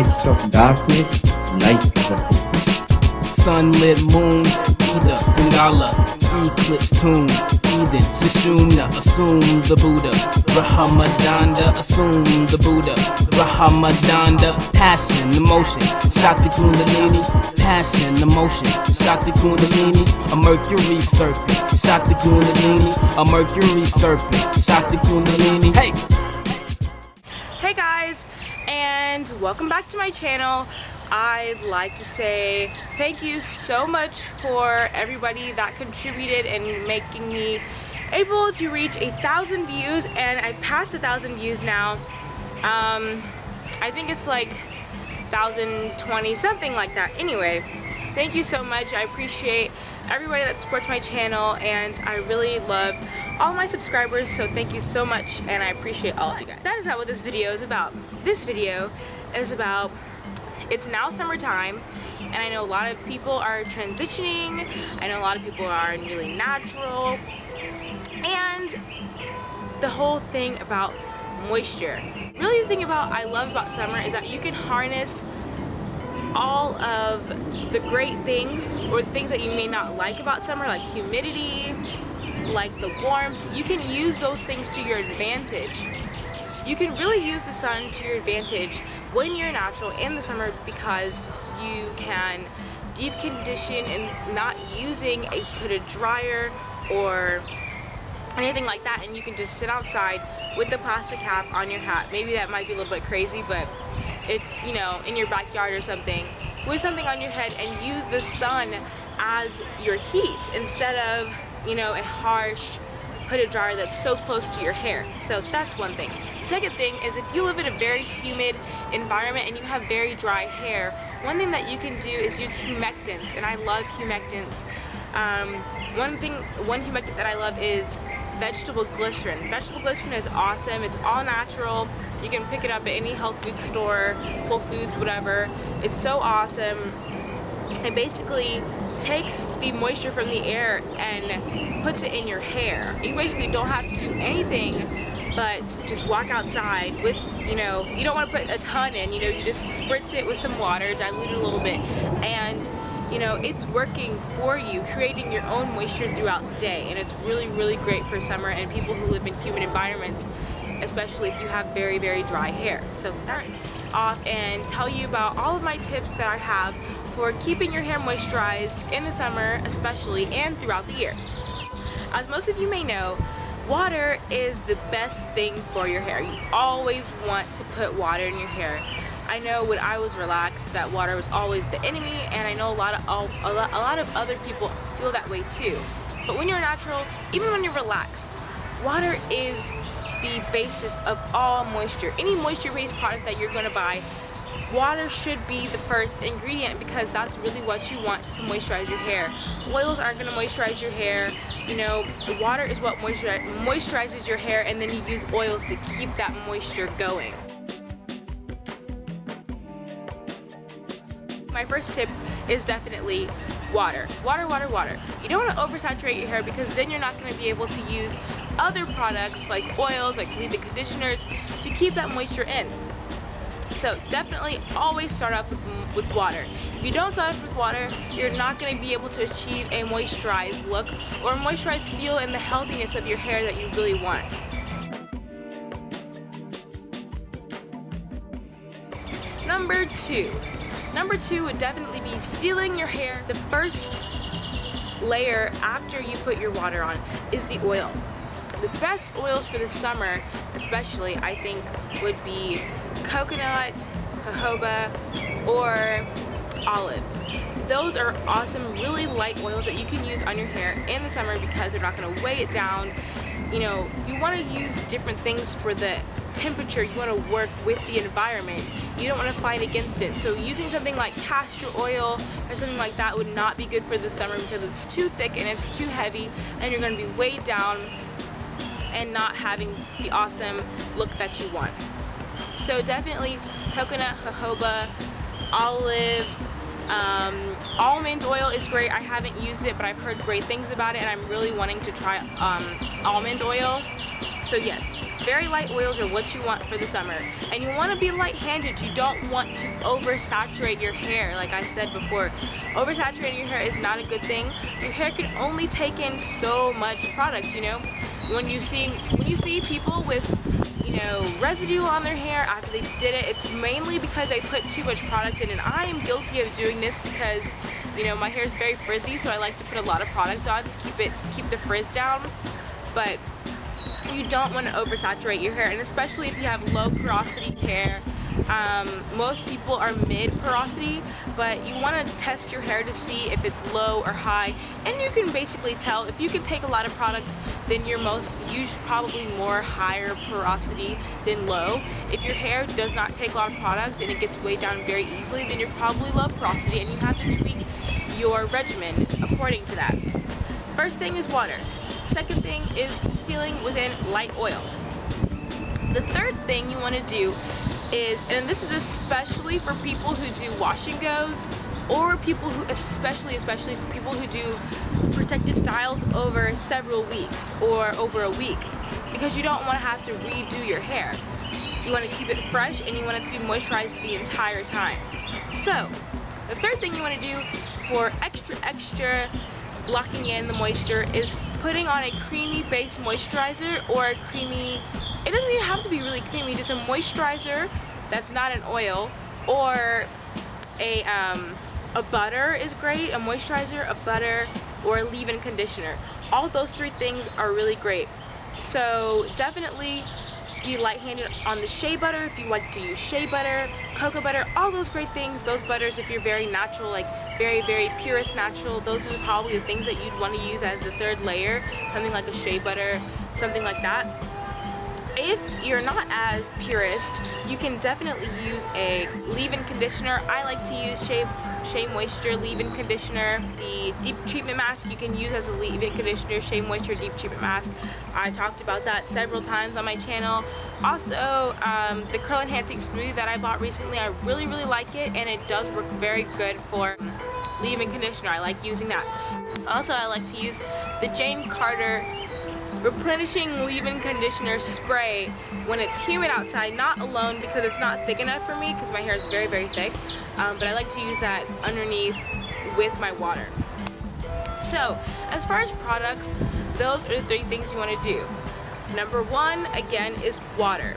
midst of darkness, light persists. Sunlit moons, Ida, Bengala, eclipse tune, Eden, Sushumna, assume the Buddha, Rahamadanda, assume the Buddha, Rahamadanda, passion, emotion, Shakti Kundalini, passion, emotion, Shakti Kundalini, a Mercury serpent, Shakti Kundalini, a Mercury serpent, Shakti Kundalini, hey! Hey guys, and welcome back to my channel. I'd like to say thank you so much for everybody that contributed in making me able to reach 1,000 views, and I passed 1,000 views now. I think it's like 1,020, something like that. Anyway, thank you so much. I appreciate everybody that supports my channel, and I really love all my subscribers, so thank you so much, and I appreciate all of you guys. That is not what this video is about. This video is about, it's now summertime, and I know a lot of people are transitioning. I know a lot of people are really natural, and the whole thing about moisture. Really the thing I love about summer is that you can harness all of the great things, or the things that you may not like about summer, like humidity, like the warmth. You can use those things to your advantage. You can really use the sun to your advantage when you're natural in the summer, because you can deep condition and not using a hooded dryer or anything like that, and you can just sit outside with the plastic cap on your hat. Maybe that might be a little bit crazy, but it's, you know, in your backyard or something, with something on your head, and use the sun as your heat instead of, you know, a harsh hooded dryer that's so close to your hair. So that's one thing. Second thing is, if you live in a very humid environment and you have very dry hair, one thing that you can do is use humectants, and I love humectants. One humectant that I love is vegetable glycerin. Vegetable glycerin is awesome. It's all natural. You can pick it up at any health food store, Whole Foods, whatever. It's so awesome. It basically takes the moisture from the air and puts it in your hair. You basically don't have to do anything but just walk outside with, you know, you don't want to put a ton in, you know, you just spritz it with some water, dilute it a little bit, and you know, it's working for you, creating your own moisture throughout the day. And it's really, really great for summer and people who live in humid environments, especially if you have very, very dry hair. So start off and tell you about all of my tips that I have for keeping your hair moisturized in the summer especially, and throughout the year. As most of you may know, water is the best thing for your hair. You always want to put water in your hair. I know when I was relaxed that water was always the enemy, and I know a lot of other people feel that way too. But when you're natural, even when you're relaxed, water is the basis of all moisture. Any moisture-based product that you're going to buy, water should be the first ingredient, because that's really what you want to moisturize your hair. Oils aren't going to moisturize your hair. You know, the water is what moisturizes your hair, and then you use oils to keep that moisture going. My first tip is definitely water. Water, water, water. You don't want to oversaturate your hair, because then you're not going to be able to use other products like oils, like leave-in conditioners, to keep that moisture in. So definitely always start off with water. If you don't start off with water, you're not going to be able to achieve a moisturized look or a moisturized feel and the healthiness of your hair that you really want. Number two would definitely be sealing your hair. The first layer after you put your water on is the oil. The best oils for the summer, especially, I think, would be coconut, jojoba, or olive. Those are awesome, really light oils that you can use on your hair in the summer, because they're not going to weigh it down. You know, you want to use different things for the temperature. You want to work with the environment. You don't want to fight against it. So using something like castor oil or something like that would not be good for the summer, because it's too thick and it's too heavy, and you're going to be weighed down and not having the awesome look that you want. So definitely coconut, jojoba, olive, Almond oil is great. I haven't used it, but I've heard great things about it, and I'm really wanting to try almond oil. So yes, very light oils are what you want for the summer. And you want to be light-handed. You don't want to oversaturate your hair. Like I said before, oversaturating your hair is not a good thing. Your hair can only take in so much product, you know. When you see people with, you know, residue on their hair after they did it, it's mainly because they put too much product in, and I am guilty of doing this because, you know, my hair is very frizzy, so I like to put a lot of product on to keep the frizz down. But you don't want to oversaturate your hair, and especially if you have low porosity hair. Most people are mid porosity, but you want to test your hair to see if it's low or high, and you can basically tell if you can take a lot of product, then you're probably more higher porosity than low. If your hair does not take a lot of product and it gets weighed down very easily, then you're probably low porosity, and you have to tweak your regimen according to that. First thing is water. Second thing is sealing within light oils. The third thing you want to do is, and this is especially for people who do wash and goes, or people who, especially for people who do protective styles over several weeks or over a week, because you don't want to have to redo your hair. You want to keep it fresh, and you want it to be moisturized the entire time. So the third thing you want to do for extra blocking in the moisture is putting on a creamy base moisturizer, or a creamy, it doesn't even have to be really creamy, just a moisturizer that's not an oil, or a butter is great, a moisturizer, a butter, or a leave-in conditioner. All those three things are really great. So definitely be light-handed on the shea butter if you like to use shea butter, cocoa butter, all those great things. Those butters, if you're very natural, like very purist natural, those are probably the things that you'd want to use as the third layer, something like a shea butter, something like that. If you're not as purist, you can definitely use a leave-in conditioner. I like to use Shea Moisture leave-in conditioner. The deep treatment mask you can use as a leave-in conditioner, Shea Moisture deep treatment mask. I talked about that several times on my channel. Also, the curl enhancing smoothie that I bought recently, I really like it, and it does work very good for leave-in conditioner. I like using that. Also, I like to use the Jane Carter replenishing leave-in conditioner spray when it's humid outside, not alone because it's not thick enough for me because my hair is very thick, but I like to use that underneath with my water. So as far as products, those are the three things you want to do. Number one, again, is water.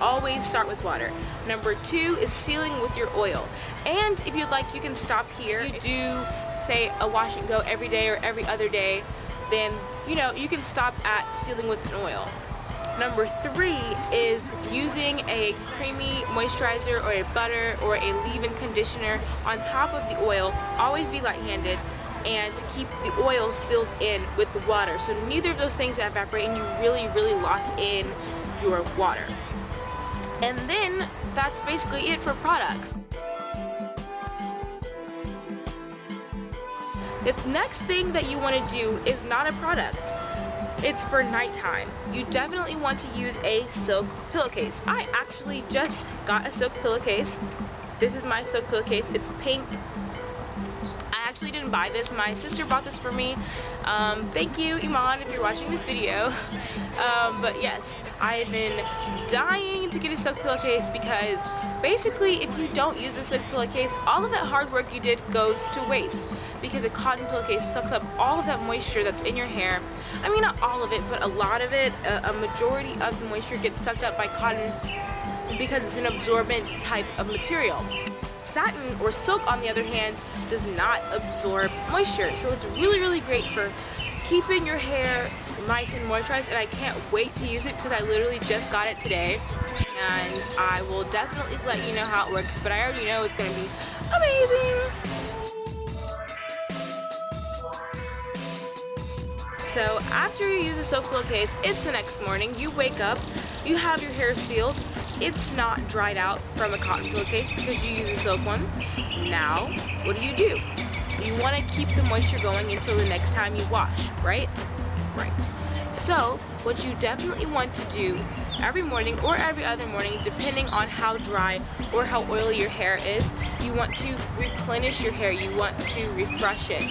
Always start with water. Number two is sealing with your oil, and if you'd like, you can stop here. If you do say a wash and go every day or every other day, then you know you can stop at sealing with an oil. Number three is using a creamy moisturizer or a butter or a leave-in conditioner on top of the oil. Always be light-handed, and to keep the oil sealed in with the water, so neither of those things evaporate and you really lock in your water. And then that's basically it for products. The next thing that you want to do is not a product. It's for nighttime. You definitely want to use a silk pillowcase. I actually just got a silk pillowcase. This is my silk pillowcase. It's pink. I actually didn't buy this. My sister bought this for me. Thank you, Iman, if you're watching this video. But yes, I've been dying to get a silk pillowcase because basically if you don't use the silk pillowcase, all of that hard work you did goes to waste, because a cotton pillowcase sucks up all of that moisture that's in your hair. I mean, not all of it, but a lot of it. A majority of the moisture gets sucked up by cotton because it's an absorbent type of material. Satin or silk, on the other hand, does not absorb moisture, so it's really great for keeping your hair nice and moisturized, and I can't wait to use it because I literally just got it today, and I will definitely let you know how it works, but I already know it's going to be amazing. So after you use the silk pillowcase, it's the next morning. You wake up, you have your hair sealed. It's not dried out from a cotton pillowcase because you use a silk one. Now, what do? You want to keep the moisture going until the next time you wash, right? Right. So what you definitely want to do every morning or every other morning, depending on how dry or how oily your hair is. You want to replenish your hair. You want to refresh it.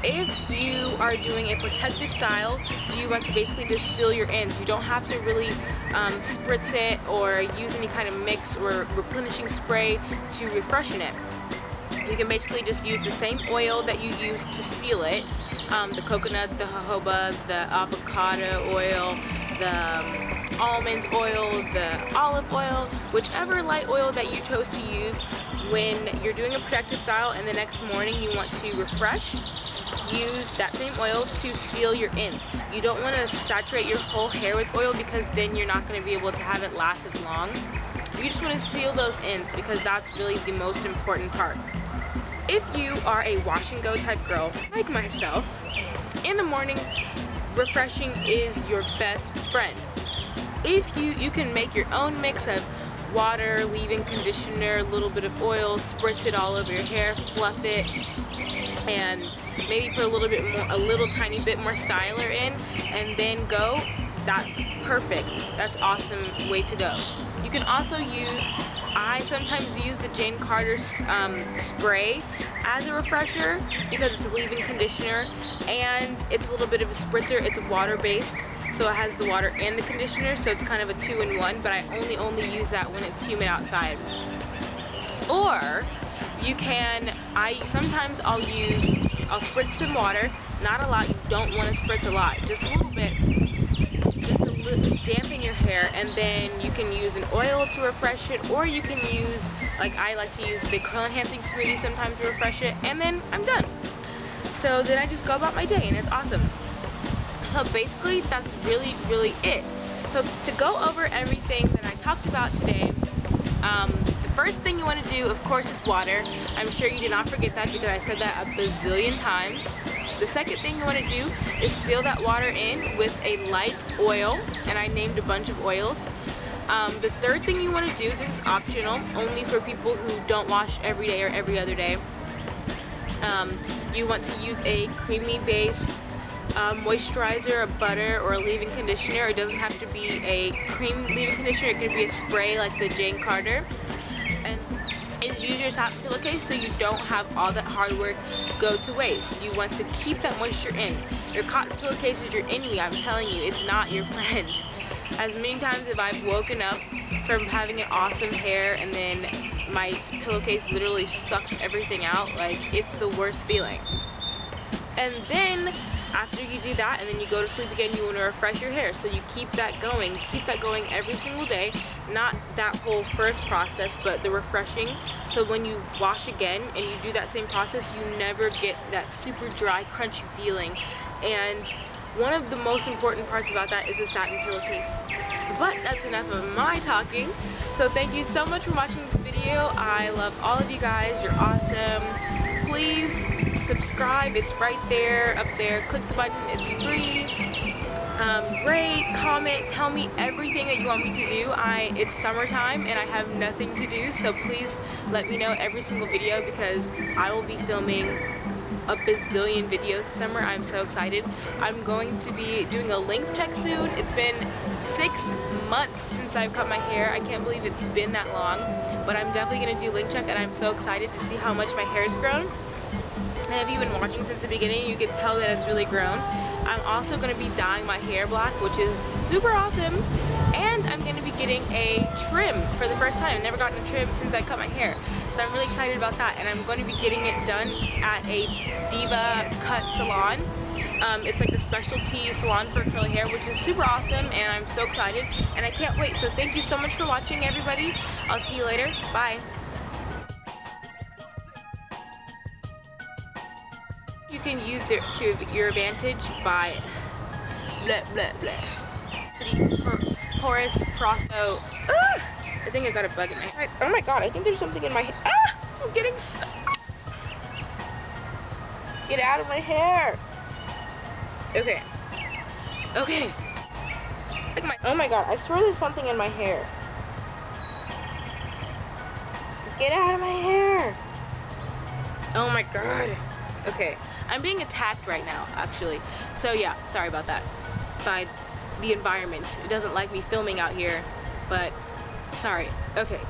If you are doing a protective style, you want to basically just seal your ends. You don't have to really spritz it or use any kind of mix or replenishing spray to refreshen it. You can basically just use the same oil that you use to seal it. The coconut, the jojoba, the avocado oil, the almond oil, the olive oil, whichever light oil that you chose to use when you're doing a protective style and the next morning you want to refresh. Use that same oil to seal your ends. You don't want to saturate your whole hair with oil because then you're not going to be able to have it last as long. You just want to seal those ends because that's really the most important part. If you are a wash and go type girl like myself, in the morning refreshing is your best friend. If you can make your own mix of water, leave-in conditioner, a little bit of oil, spritz it all over your hair, fluff it, and maybe put a little tiny bit more styler in, and then go, that's perfect. That's an awesome way to go. You can also use, I sometimes use the Jane Carter spray as a refresher because it's a leave-in conditioner and it's a little bit of a spritzer. It's water-based, so it has the water and the conditioner, so it's kind of a 2-in-1, but I only use that when it's humid outside. Or you can, sometimes I'll spritz some water, not a lot. You don't want to spritz a lot, just a little bit, just to dampen your hair, and then you can use an oil to refresh it, or you can use, like I like to use the curl enhancing smoothie sometimes to refresh it, and then I'm done. So then I just go about my day, and it's awesome. So basically that's really it. So to go over everything that I talked about today, the first thing you want to do, of course, is water. I'm sure you did not forget that because I said that a bazillion times. The second thing you want to do is fill that water in with a light oil, and I named a bunch of oils. The third thing you want to do, this is optional, only for people who don't wash every day or every other day. You want to use a creamy based moisturizer, a butter, or a leave-in conditioner. It doesn't have to be a cream leave-in conditioner. It could be a spray like the Jane Carter. And use your satin pillowcase so you don't have all that hard work go to waste. You want to keep that moisture in. Your cotton pillowcase is your enemy, I'm telling you. It's not your friend. As many times as I've woken up from having an awesome hair and then my pillowcase literally sucks everything out, like, it's the worst feeling. And then after you do that and then you go to sleep again, you want to refresh your hair. So you keep that going every single day. Not that whole first process, but the refreshing. So when you wash again and you do that same process, you never get that super dry, crunchy feeling. And one of the most important parts about that is the satin pillowcase. But that's enough of my talking. So thank you so much for watching this video. I love all of you guys. You're awesome. Please subscribe. It's right there, up there. Click the button. It's free. Rate, comment, tell me everything that you want me to do. It's summertime and I have nothing to do, so please let me know every single video because I will be filming a bazillion videos this summer. I'm so excited. I'm going to be doing a length check soon. It's been 6 months since I've cut my hair. I can't believe it's been that long, but I'm definitely going to do length check and I'm so excited to see how much my hair's grown. And if you've been watching since the beginning, you can tell that it's really grown. I'm also going to be dyeing my hair black, which is super awesome. And I'm going to be getting a trim for the first time. I've never gotten a trim since I cut my hair. So I'm really excited about that. And I'm going to be getting it done at a Diva Cut salon. It's like a specialty salon for curly hair, which is super awesome. And I'm so excited. And I can't wait. So thank you so much for watching, everybody. I'll see you later. Bye. You can use it to your advantage by blah blah blah. Porous prosto. I think I got a bug in my hair. Oh my god, I think there's something in my hair. I'm getting stuck. Get out of my hair. Okay. Look at oh my god, I swear there's something in my hair. Get out of my hair. Oh my god. Okay, I'm being attacked right now, actually. So yeah, sorry about that. Bye. the environment. It doesn't like me filming out here, but sorry. Okay.